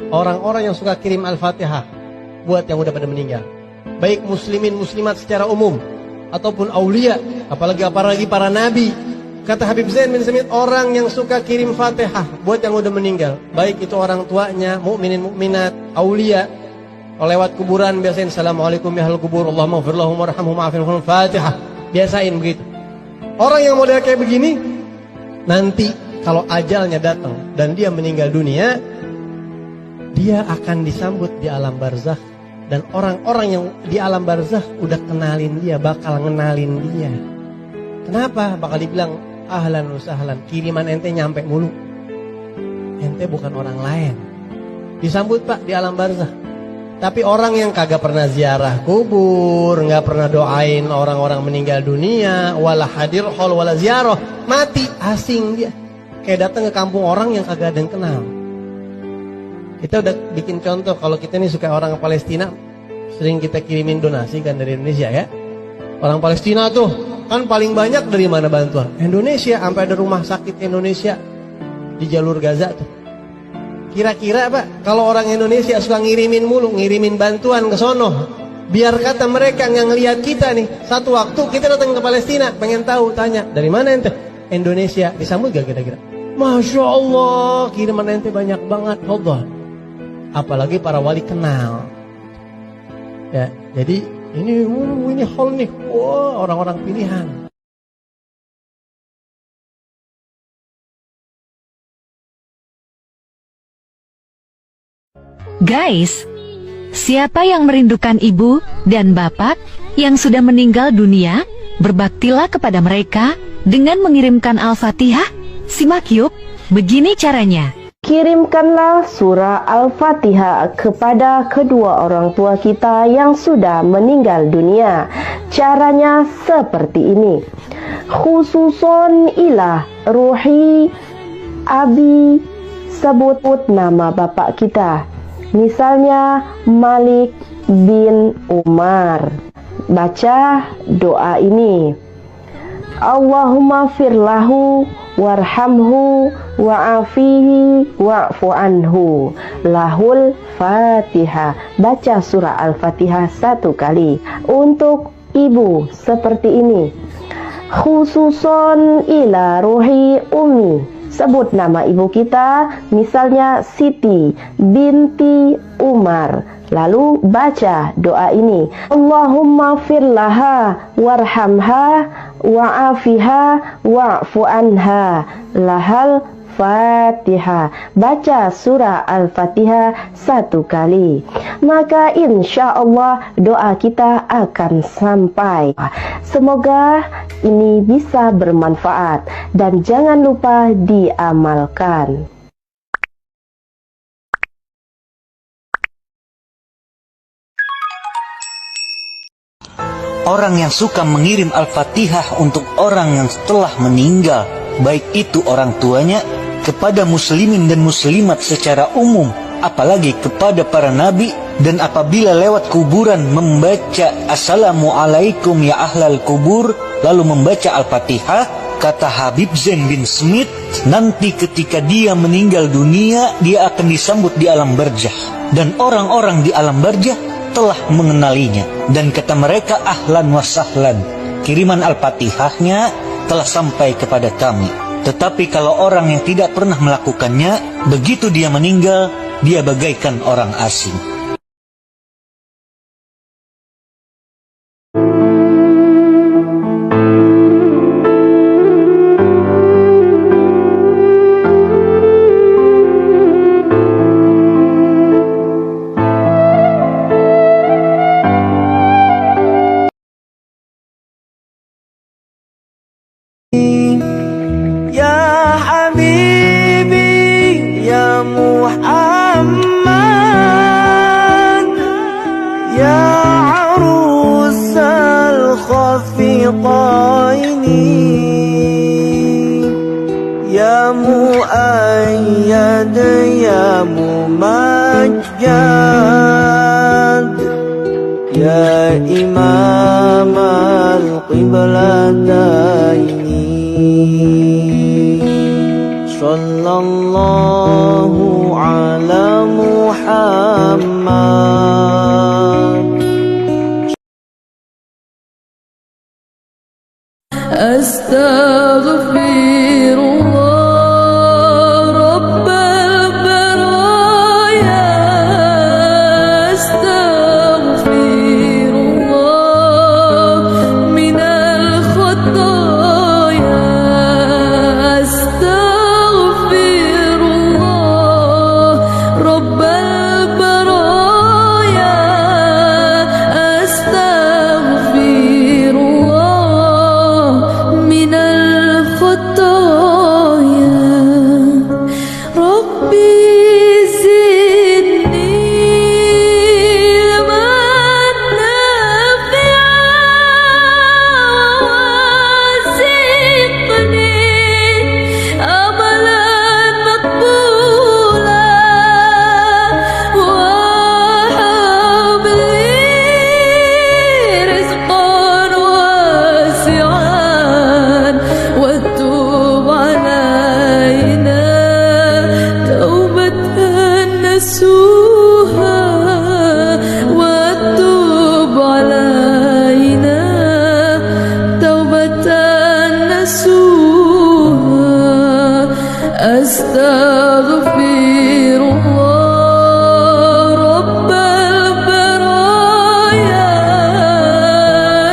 orang-orang yang suka kirim Al-Fatihah buat yang udah pada meninggal, baik muslimin muslimat secara umum ataupun aulia, apalagi para nabi. Kata Habib Zain bin Smith, orang yang suka kirim Fatihah buat yang udah meninggal, baik itu orang tuanya, mukminin mukminat, aulia, lewat kuburan biasain assalamualaikum ya ahlul kubur, Allahumma ighfir lahum warhamhum wa'afihim, Fatihah, biasain begitu. Orang yang model kayak begini, nanti kalau ajalnya datang dan dia meninggal dunia, dia akan disambut di alam barzakh, dan orang-orang yang di alam barzakh udah kenalin dia, bakal ngenalin dia. Kenapa? Bakal dibilang ahlan wa sahlan, kiriman ente nyampe mulu. Ente bukan orang lain. Disambut Pak di alam barzakh. Tapi orang yang kagak pernah ziarah kubur, nggak pernah doain orang-orang meninggal dunia, wala hadir hol wala ziarah, mati, asing dia. Kayak datang ke kampung orang yang kagak ada yang kenal. Kita udah bikin contoh, kalau kita nih suka orang Palestina, sering kita kirimin donasi kan dari Indonesia ya. Orang Palestina tuh kan paling banyak dari mana bantuan? Indonesia, sampai ada rumah sakit Indonesia di jalur Gaza tuh. Kira-kira Pak, kalau orang Indonesia suka ngirimin bantuan ke sono, biar kata mereka yang ngelihat kita nih, satu waktu kita datang ke Palestina, pengen tahu, tanya, dari mana ente? Indonesia, disambut gak kira-kira? Masya Allah, kiriman ente banyak banget, Allah. Apalagi para wali kenal. Ya, jadi ini hall nih, wah, orang-orang pilihan. Guys, siapa yang merindukan ibu dan bapak yang sudah meninggal dunia, berbaktilah kepada mereka dengan mengirimkan Al-Fatihah. Simak yuk, begini caranya. Kirimkanlah surah Al-Fatihah kepada kedua orang tua kita yang sudah meninggal dunia. Caranya seperti ini. Khususon ila ruhi abi, sebut nama bapak kita. Misalnya Malik bin Umar. Baca doa ini. Allahumma firlahu warhamhu wa'afihi wa'fu anhu, lahul Fatihah. Baca surah Al-Fatihah 1 kali. Untuk ibu seperti ini. Khususon ila ruhi ummi, sebut nama ibu kita, misalnya Siti binti Umar. Lalu baca doa ini. Allahumma firlaha warhamha wa'afiha wa'fu anha, lahal Fatihah. Baca surah Al-Fatihah 1 kali. Maka insya Allah doa kita akan sampai. Semoga ini bisa bermanfaat dan jangan lupa diamalkan. Orang yang suka mengirim Al-Fatihah untuk orang yang telah meninggal, baik itu orang tuanya, kepada muslimin dan muslimat secara umum, apalagi kepada para nabi, dan apabila lewat kuburan membaca Assalamualaikum ya ahlal kubur, lalu membaca Al-Fatihah, kata Habib Zain bin Smith, nanti ketika dia meninggal dunia, dia akan disambut di alam barzakh, dan orang-orang di alam barzakh telah mengenalinya, dan kata mereka ahlan wa sahlan, kiriman Al-Fatihahnya telah sampai kepada kami. Tetapi kalau orang yang tidak pernah melakukannya, begitu dia meninggal, dia bagaikan orang asing. Ya mu'ayyad ya mumajjad, ya imam al-qiblataini, sallallahu ala Muhammad Muhammad. Astaghfirullah Rabbal baraya, astaghfirullah minal khataya, astaghfirullah Rabbal baraya, astaghfirullah minal khataya. Rabbi zidni ilman nafi'an warzuqni amalan maqbulan wa habli rizqan wasi'an wa tub alaina taubatan nasuha, wa tub alaina taubatan nasuha. Astaghfirullah Rabbal baraya,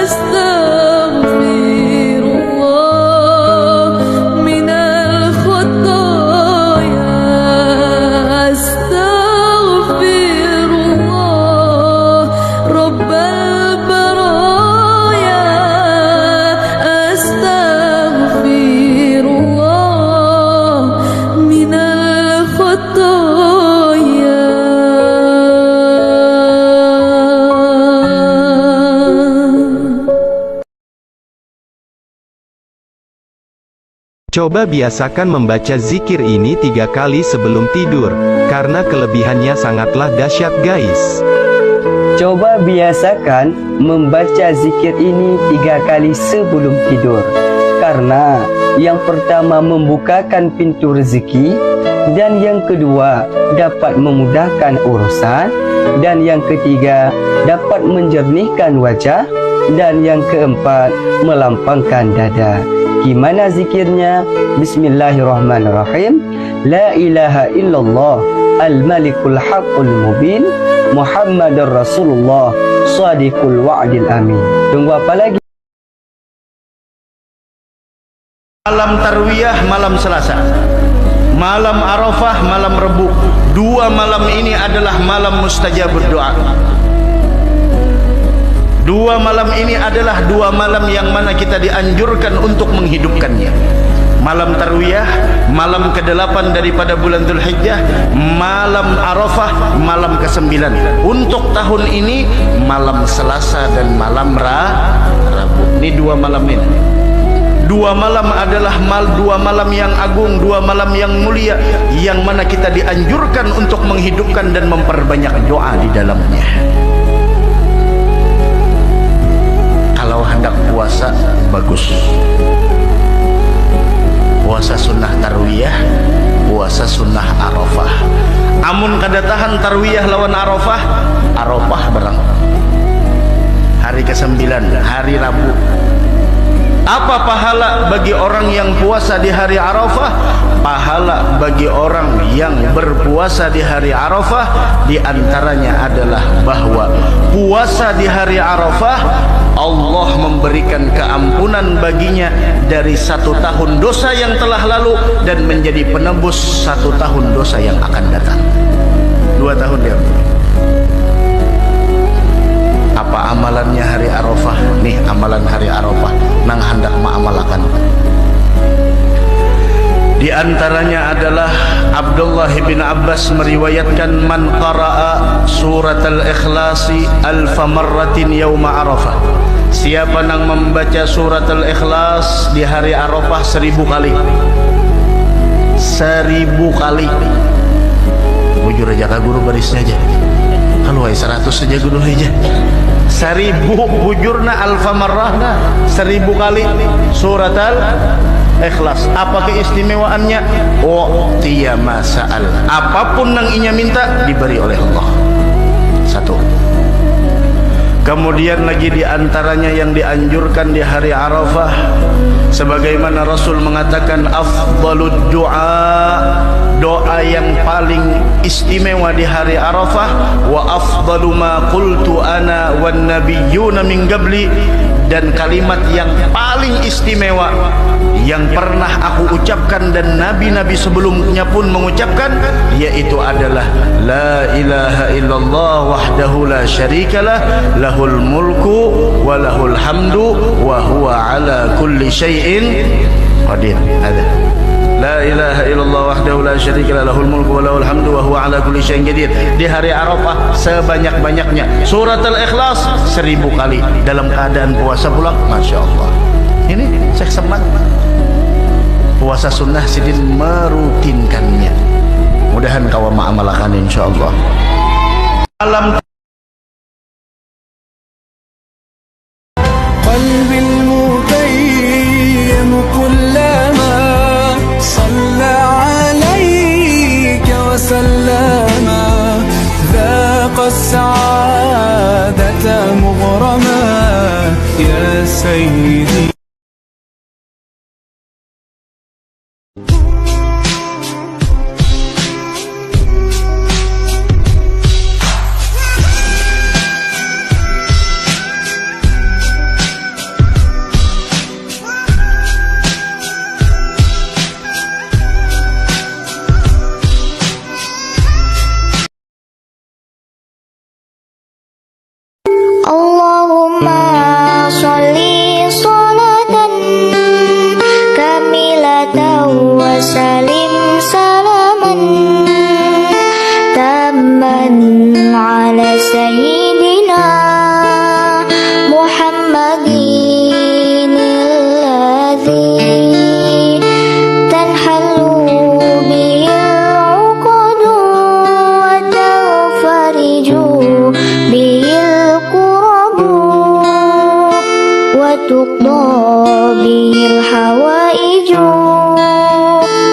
astaghfirullah minal khataya, astaghfirullah Rabbal baraya, astaghfirullah minal khataya. Coba biasakan membaca zikir ini 3 kali sebelum tidur, karena kelebihannya sangatlah dahsyat guys. Coba biasakan membaca zikir ini 3 kali sebelum tidur, karena yang pertama membukakan pintu rezeki, dan yang kedua dapat memudahkan urusan, dan yang ketiga dapat menjernihkan wajah, dan yang keempat melampangkan dada. Gimana zikirnya? Bismillahirrahmanirrahim. La ilaha illallah al-malikul haqqul mubin Muhammadar Rasulullah Shadiqul wa'dil amin. Tunggu apa lagi? Malam Tarwiyah, malam Selasa, malam Arafah, malam Rebu. 2 malam ini adalah malam mustajabud doa. 2 malam ini adalah 2 malam yang mana kita dianjurkan untuk menghidupkannya. Malam Tarwiyah, malam ke-8 daripada bulan Dzulhijjah, malam Arafah, malam ke-9. Untuk tahun ini malam Selasa dan malam Rabu. Ini 2 malam ini. 2 malam adalah 2 malam yang agung, 2 malam yang mulia, yang mana kita dianjurkan untuk menghidupkan dan memperbanyak doa di dalamnya. Kalau hendak puasa, bagus. Puasa sunnah Tarwiyah, puasa sunnah Arafah. Amun kada tahan Tarwiyah lawan Arafah, Arafah barang. Hari ke-9, hari Rabu. Apa pahala bagi orang yang puasa di hari Arafah? Pahala bagi orang yang berpuasa di hari Arafah di antaranya adalah bahwa puasa di hari Arafah, Allah memberikan keampunan baginya dari 1 tahun dosa yang telah lalu dan menjadi penebus 1 tahun dosa yang akan datang. 2 tahun dia. Apa amalannya hari Arafah? Nih amalan hari Arafah nang hendak ma'amalakan. Di antaranya adalah Abdullah bin Abbas meriwayatkan, man qara'a surat al-ikhlasi alfa marratin yawma Arafah. Siapa nang membaca surat al-ikhlas di hari Arafah 1000 kali. 1000 kali. Bujur aja ke guru barisnya aja. Kalau 100 saja guru aja. 1000 bujurna alfa marrahna, 1000 kali surat Al-Ikhlas. Apa keistimewaannya? Tiya masa'al. Apapun yang inya minta diberi oleh Allah. Satu. Kemudian lagi diantaranya yang dianjurkan di hari Arafah, sebagaimana Rasul mengatakan afdalud doa, doa yang paling istimewa di hari Arafah, wa afdalu ma qultu ana wan nabiyyuna min qabli, dan kalimat yang paling istimewa yang pernah aku ucapkan dan nabi-nabi sebelumnya pun mengucapkan, yaitu adalah la ilaha illallah wahdahu la syarikalah, lahul mulku wa lahul hamdu wa huwa ala kulli syai'in qadir. Ada la ilaha illallah wahdahu la syarikalah, lahul mulku wa lahul hamdu wa huwa ala kulli syai'in qadir. Di hari Arafah sebanyak-banyaknya surat Al-Ikhlas 1000 kali dalam keadaan puasa pula. Masya Allah, ini Syekh Seman puasa sunnah sidin merutinkannya. Mudahan kau ma'amalakan insyaallah. Alam قلبي المتيم كلما صلى عليك وسلم ذاق السعادة مغرما يا سيدي. Allahumma sholli sholatan kamilatan wa salim salaman tamman ala sayyidina Muhammadin alladhi tanhalu bihil uqadu wa tafariju bihil وتقضى به الحوائج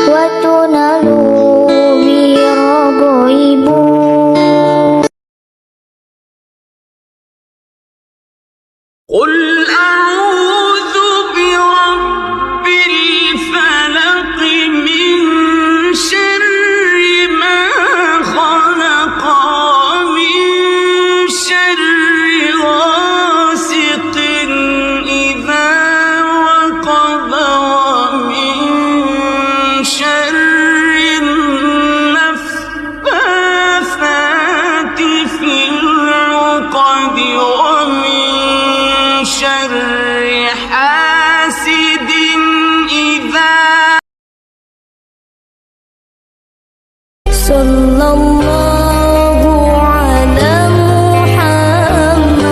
وتنال به الرغائب. قل أعوذ برب الفلق من شر ما خلق ومن شر غاسق إذا وقب ومن شر النفاثات في العقد ومن شر حاسد إذا صلى الله على محمد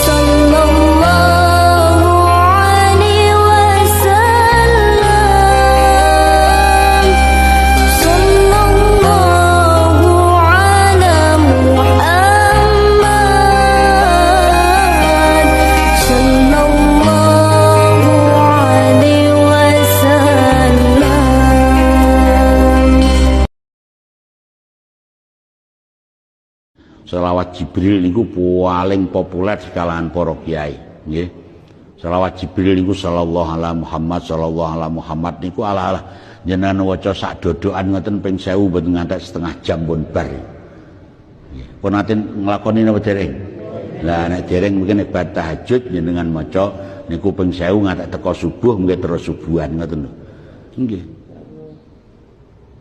صلى الله عليه وسلم صلى الله على محمد صلى الله عليه وسلم. Selawat Jibril niku paling populer di kalangan para kiai, nggih. Selawat Jibril niku sallallahu alaihi Muhammad niku ala-ala jenengan waca sak dodokan ngoten ping 1000 mboten ngantek setengah jam pun bar. Nggih. Pun nate nglakoni napa dereng? Lah nek dereng mungkin nek tahajud jenengan maca niku ping 1000 ngantek teko subuh mungkin terus subuhan ngoten lho. Nggih.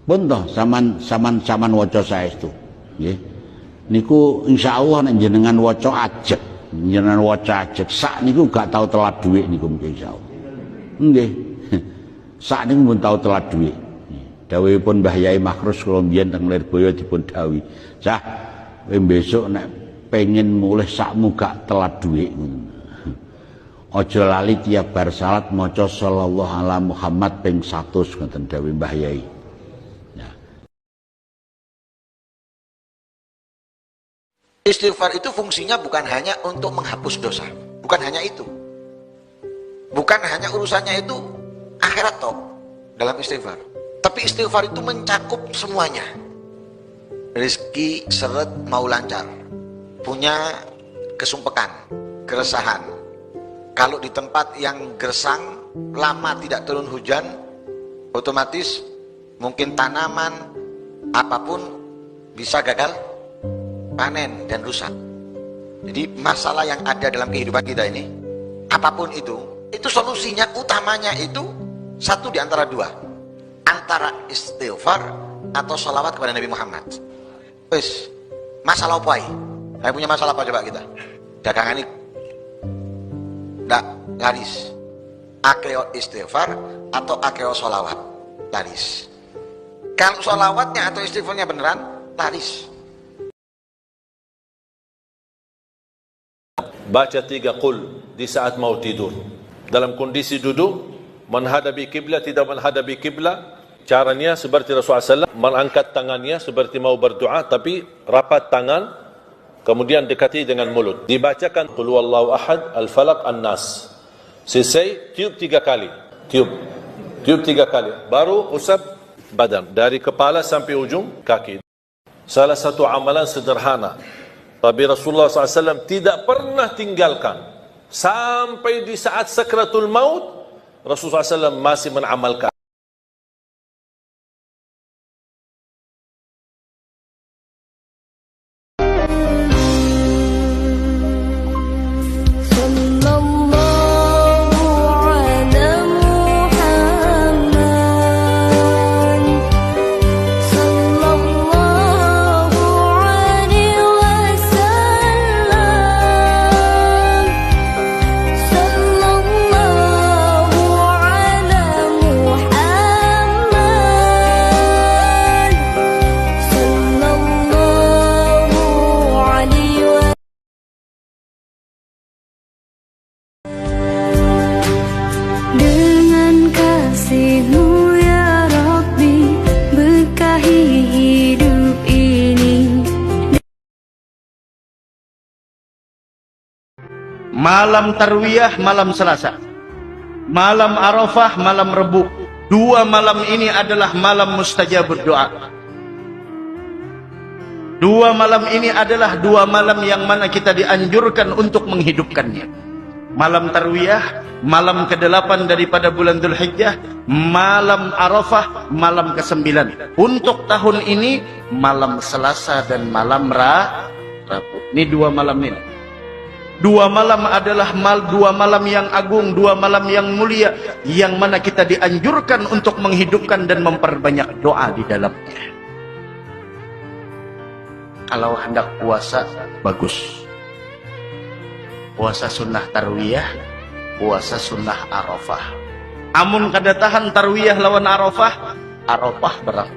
Pun toh saman waca saestu. Nggih. Niku insyaallah nek jenengan waca ajeg, jenengan waca ajeg sak niku gak tau telat dhuwit niku mungkin insyaallah. Nggih. Sak niku pun tau telat dhuwit. Dawuhipun Mbah Yai Makhrus kula mbiyen teng Lirboyo dipun dawuhi, "Cah, kowe besok nek pengen mulih sakmu gak telat dhuwit ngono. Aja lali tiap bar salat maca sallallahu alaihi Muhammad ping 100 ngoten dawuh Mbah Yai." Istighfar itu fungsinya bukan hanya untuk menghapus dosa. Bukan hanya itu. Bukan hanya urusannya itu akhirat toh dalam istighfar. Tapi istighfar itu mencakup semuanya. Rizki seret mau lancar. Punya kesumpekan, keresahan. Kalau di tempat yang gersang, lama tidak turun hujan, otomatis mungkin tanaman apapun bisa gagal panen dan rusak. Jadi masalah yang ada dalam kehidupan kita ini, apapun itu solusinya utamanya itu satu di antara dua, antara istighfar atau salawat kepada Nabi Muhammad. Wes, masalah apa ini? Saya punya masalah apa coba kita? Dagangan ini ndak laris. Akeo istighfar atau akeo salawat laris. Kalau salawatnya atau istighfarnya beneran laris. Baca 3 qul di saat mau tidur. Dalam kondisi duduk, menghadapi kiblat, tidak menghadapi kiblat. Caranya seperti Rasulullah SAW, mengangkat tangannya seperti mau berdoa, tapi rapat tangan, kemudian dekati dengan mulut. Dibacakan qul huwallahu ahad, al-falaq, an-nas. Selesai, tiup 3 kali. Tiup 3 kali. Baru usap badan. Dari kepala sampai ujung kaki. Salah satu amalan sederhana. Tapi Rasulullah SAW tidak pernah tinggalkan. Sampai di saat sakratul maut, Rasulullah SAW masih mengamalkan. Malam Tarwiyah, malam Selasa. Malam Arafah, malam Rebu. 2 malam ini adalah malam mustajab berdoa. 2 malam ini adalah 2 malam yang mana kita dianjurkan untuk menghidupkannya. Malam Tarwiyah, malam ke-8 daripada bulan Dzulhijjah, malam Arafah, malam ke-9. Untuk tahun ini, malam Selasa dan malam Rabu. Ini 2 malam ini. 2 malam adalah 2 malam yang agung, 2 malam yang mulia, yang mana kita dianjurkan untuk menghidupkan dan memperbanyak doa di dalamnya. Kalau hendak puasa, bagus. Puasa sunnah Tarwiyah, puasa sunnah Arafah. Amun kada tahan Tarwiyah lawan Arafah, Arafah berang.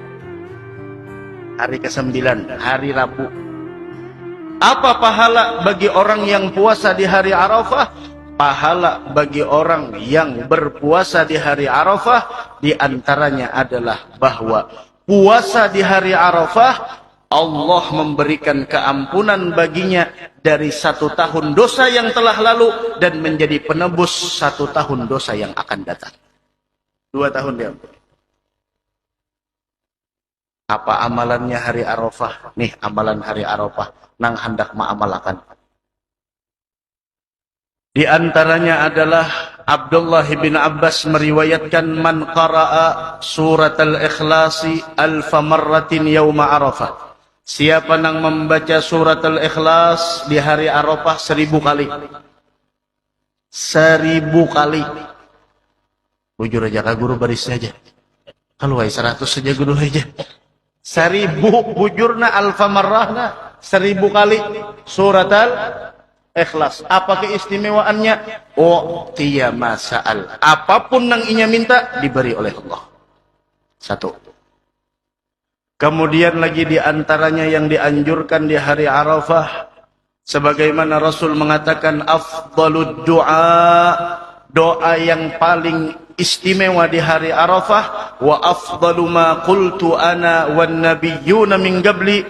Hari ke-9, hari Rabu. Apa pahala bagi orang yang puasa di hari Arafah? Pahala bagi orang yang berpuasa di hari Arafah, di antaranya adalah bahwa puasa di hari Arafah, Allah memberikan keampunan baginya dari 1 tahun dosa yang telah lalu dan menjadi penebus 1 tahun dosa yang akan datang. 2 tahun diampuni. Apa amalannya hari Arafah? Nih amalan hari Arafah nang hendak ma'amalakan. Di antaranya adalah Abdullah bin Abbas meriwayatkan, man qara'a surat al-ikhlasi alfa marratin yawma Arafah. Siapa nang membaca surat al-ikhlas di hari Arafah 1000 kali. 1000 kali. Bujur aja kak guru baris saja. Kalau 100 saja guru aja. 1000 bujurna alfa marrahna. 1000 kali surat al-ikhlas. Apa keistimewaannya? Oh, tiya masa'al. Apapun yang inya minta diberi oleh Allah. 1. Kemudian lagi di antaranya yang dianjurkan di hari Arafah, sebagaimana Rasul mengatakan, afdalud du'a, doa yang paling istimewa di hari Arafah, wa afdalu ma qultu ana wan nabiyyuna min qabli,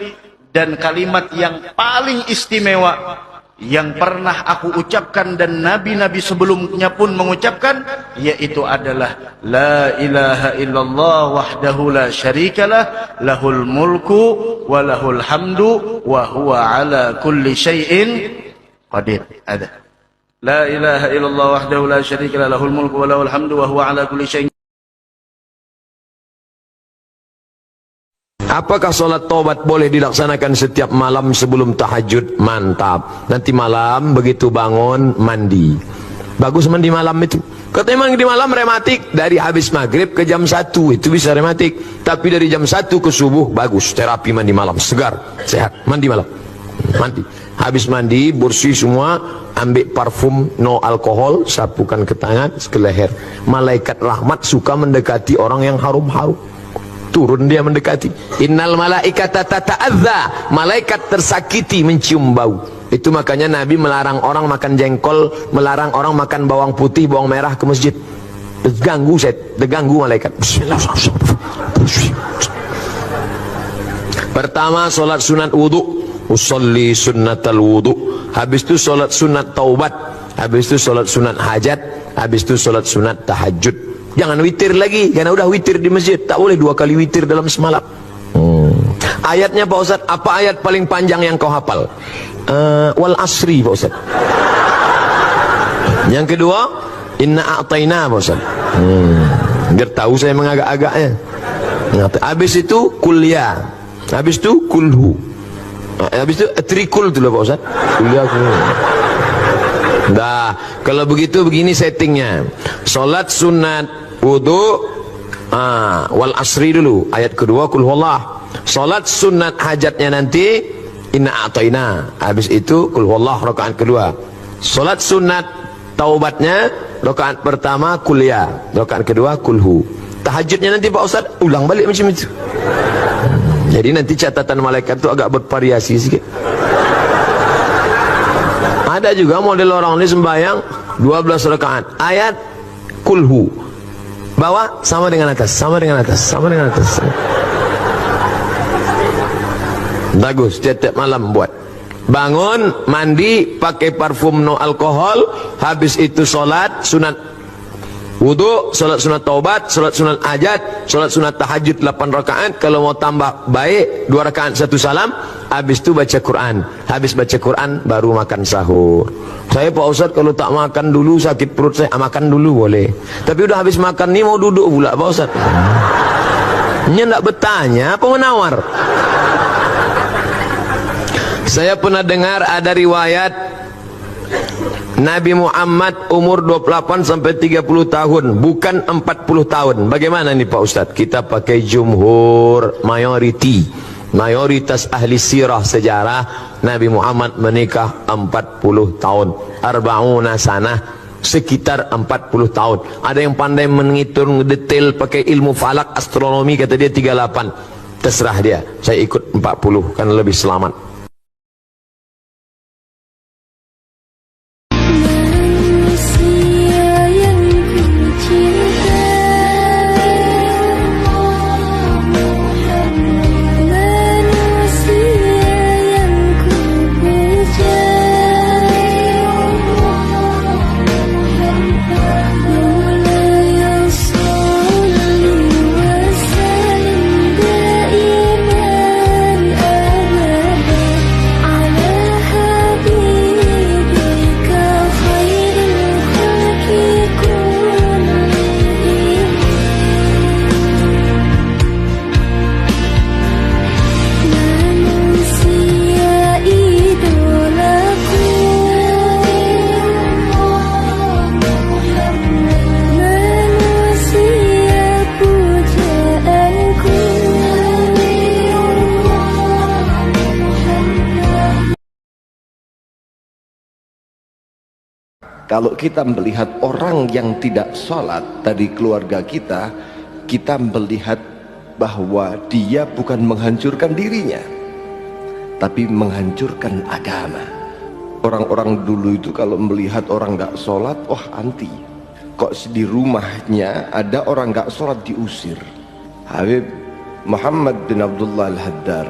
dan kalimat yang paling istimewa yang pernah aku ucapkan dan nabi-nabi sebelumnya pun mengucapkan, yaitu adalah la ilaha illallah wahdahu la syarikalah lahul mulku wa lahul hamdu wa huwa ala kulli syai'in qadir. Ada la ilaha illallah wahdahu la syarikalah lahul mulku wa lahul hamdu wa huwa ala kulli syai'in. Apakah sholat taubat boleh dilaksanakan setiap malam sebelum tahajud? Mantap. Nanti malam begitu bangun mandi. Bagus mandi malam itu. Katanya memang di malam rematik. Dari habis maghrib ke jam 1 itu bisa rematik. Tapi dari jam 1 ke subuh bagus. Terapi mandi malam. Segar, sehat. Mandi malam. Mandi. Habis mandi, bersih semua. Ambil parfum no alkohol. Sapukan ke tangan, ke leher. Malaikat rahmat suka mendekati orang yang harum-harum. Turun dia mendekati. Innal malaikata tata'adza, malaikat tersakiti mencium bau. Itu makanya Nabi melarang orang makan jengkol, melarang orang makan bawang putih, bawang merah ke masjid. Terganggu terganggu malaikat. Pertama solat sunat wudu, usolli sunnatal wudu. Habis itu solat sunat taubat. Habis itu solat sunat hajat. Habis itu solat sunat tahajud. Jangan witir lagi, karena udah witir di masjid. Tak boleh 2 kali witir dalam semalam. Ayatnya Pak Ustaz, apa ayat paling panjang yang kau hafal? Wal asri Pak Ustaz. Yang kedua, inna a'tayna Pak Ustaz. Biar tahu saya mengagak-agaknya. Habis itu kuliah. Habis itu kulhu. Habis itu trikul dulu Pak Ustaz. Kuliah kulhu. Dah, kalau begitu begini settingnya. Salat sunat wudu, wal asri dulu. Ayat kedua kul huwallah. Salat sunat hajatnya nanti inna a'tayna. Habis itu kul huwallah rakaat kedua. Salat sunat taubatnya rakaat pertama kuliah, rakaat kedua kulhu. Tahajudnya nanti Pak Ustaz ulang balik macam itu. Jadi nanti catatan malaikat itu agak bervariasi sedikit. Ada juga model orang ini sembahyang 12 rakaat. Ayat kulhu. Bawah sama dengan atas, sama dengan atas, sama dengan atas. Bagus, setiap malam buat. Bangun, mandi, pakai parfum no alkohol. Habis itu solat sunat wudu, solat sunat taubat, solat sunat hajat, solat sunat tahajud 8 rakaat. Kalau mau tambah baik 2 rakaat 1 salam. Habis itu baca Quran. Habis baca Quran baru makan sahur. Saya Pak Ustaz kalau tak makan dulu sakit perut saya. Makan dulu boleh. Tapi udah habis makan nih mau duduk pula Pak Ustaz. Ini enggak bertanya apa menawar. Saya pernah dengar ada riwayat Nabi Muhammad umur 28 sampai 30 tahun, bukan 40 tahun. Bagaimana nih Pak Ustaz? Kita pakai jumhur, mayoritas ahli sirah sejarah, Nabi Muhammad menikah 40 tahun. Arba'una sanah, sekitar 40 tahun. Ada yang pandai menghitung detail pakai ilmu falak, astronomi, kata dia 38. Terserah dia, saya ikut 40 kan lebih selamat. Kalau kita melihat orang yang tidak sholat dari keluarga kita, kita melihat bahwa dia bukan menghancurkan dirinya, tapi menghancurkan agama. Orang-orang dulu itu kalau melihat orang nggak sholat, oh anti. Kok di rumahnya ada orang nggak sholat diusir. Habib Muhammad bin Abdullah Al-Haddar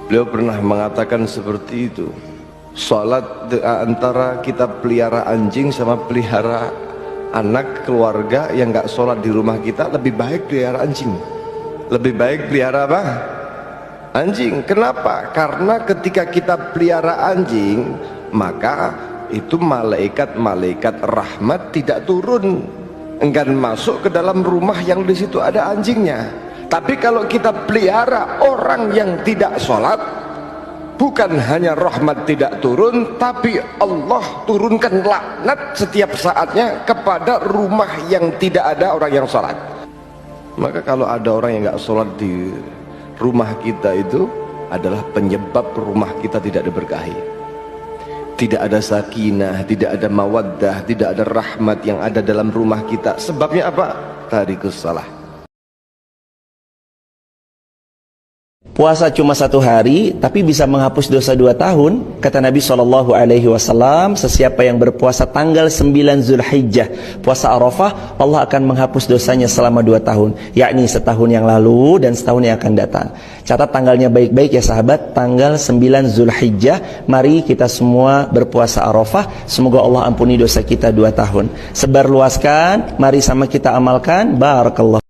Beliau pernah mengatakan seperti itu. Salat antara kita pelihara anjing sama pelihara anak keluarga yang nggak sholat di rumah kita, lebih baik pelihara anjing. Lebih baik pelihara apa? Anjing. Kenapa? Karena ketika kita pelihara anjing, maka itu malaikat-malaikat rahmat tidak turun, enggan masuk ke dalam rumah yang di situ ada anjingnya. Tapi kalau kita pelihara orang yang tidak sholat, bukan hanya rahmat tidak turun, tapi Allah turunkan laknat setiap saatnya kepada rumah yang tidak ada orang yang sholat. Maka kalau ada orang yang nggak sholat di rumah kita, itu adalah penyebab rumah kita tidak diberkahi. Tidak ada sakinah, tidak ada mawaddah, tidak ada rahmat yang ada dalam rumah kita. Sebabnya apa? Tarikus salah. Puasa cuma 1 hari tapi bisa menghapus dosa 2 tahun. Kata Nabi SAW, sesiapa yang berpuasa tanggal 9 Zulhijjah, puasa Arafah, Allah akan menghapus dosanya selama 2 tahun, yakni setahun yang lalu dan setahun yang akan datang. Catat tanggalnya baik-baik ya sahabat, tanggal 9 Zulhijjah. Mari kita semua berpuasa Arafah, semoga Allah ampuni dosa kita 2 tahun. Sebarluaskan, mari sama kita amalkan. Barakallah.